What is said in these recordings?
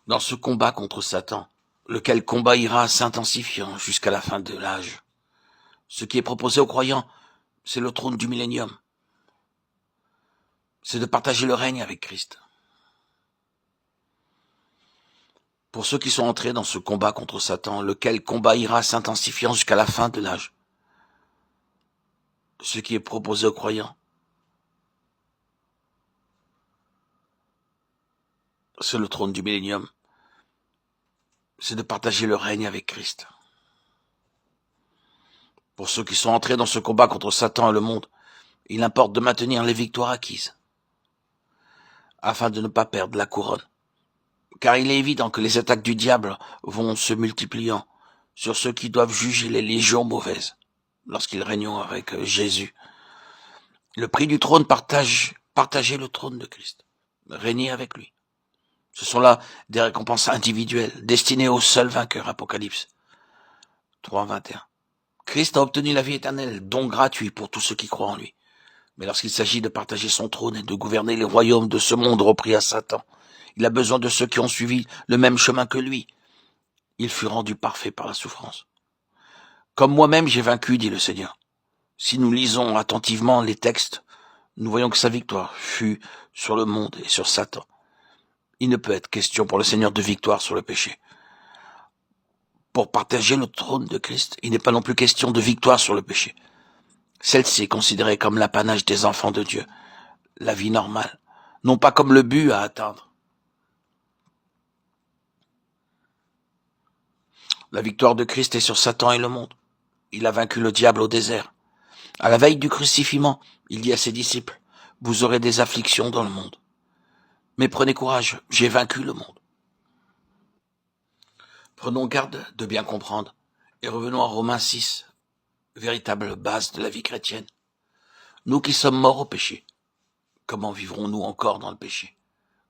dans ce combat contre Satan, lequel combat ira s'intensifiant jusqu'à la fin de l'âge. Ce qui est proposé aux croyants, c'est le trône du millénium. C'est de partager le règne avec Christ. Pour ceux qui sont entrés dans ce combat contre Satan, lequel combat ira s'intensifiant jusqu'à la fin de l'âge. Ce qui est proposé aux croyants, c'est le trône du millénium. C'est de partager le règne avec Christ. Pour ceux qui sont entrés dans ce combat contre Satan et le monde, il importe de maintenir les victoires acquises, afin de ne pas perdre la couronne. Car il est évident que les attaques du diable vont se multipliant sur ceux qui doivent juger les légions mauvaises, lorsqu'ils régneront avec Jésus. Le prix du trône, partager le trône de Christ, régner avec lui. Ce sont là des récompenses individuelles, destinées au seul vainqueur, Apocalypse 3, 21. Christ a obtenu la vie éternelle, don gratuit pour tous ceux qui croient en lui. Mais lorsqu'il s'agit de partager son trône et de gouverner les royaumes de ce monde repris à Satan, il a besoin de ceux qui ont suivi le même chemin que lui. Il fut rendu parfait par la souffrance. Comme moi-même j'ai vaincu, dit le Seigneur. Si nous lisons attentivement les textes, nous voyons que sa victoire fut sur le monde et sur Satan. Il ne peut être question pour le Seigneur de victoire sur le péché. Pour partager le trône de Christ, il n'est pas non plus question de victoire sur le péché. Celle-ci est considérée comme l'apanage des enfants de Dieu, la vie normale, non pas comme le but à atteindre. La victoire de Christ est sur Satan et le monde. Il a vaincu le diable au désert. À la veille du crucifixion, il dit à ses disciples, « Vous aurez des afflictions dans le monde. Mais prenez courage, j'ai vaincu le monde. » Prenons garde de bien comprendre et revenons à Romains 6, véritable base de la vie chrétienne. Nous qui sommes morts au péché, comment vivrons-nous encore dans le péché?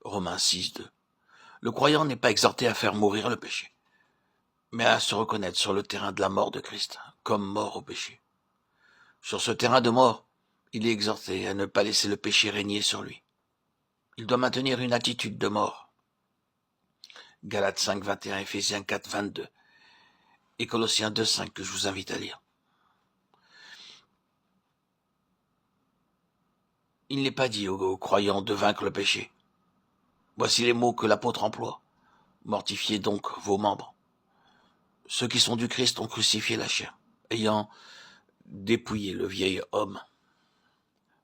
Romains 6, 2. Le croyant n'est pas exhorté à faire mourir le péché, mais à se reconnaître sur le terrain de la mort de Christ, comme mort au péché. Sur ce terrain de mort, il est exhorté à ne pas laisser le péché régner sur lui. Il doit maintenir une attitude de mort. Galates 5, 21, Éphésiens 4, 22 et Colossiens 2, 5 que je vous invite à lire. Il n'est pas dit aux croyants de vaincre le péché. Voici les mots que l'apôtre emploie. Mortifiez donc vos membres. Ceux qui sont du Christ ont crucifié la chair, ayant dépouillé le vieil homme.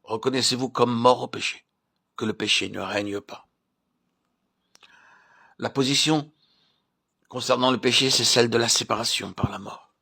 Reconnaissez-vous comme mort au péché, que le péché ne règne pas. La position concernant le péché, c'est celle de la séparation par la mort.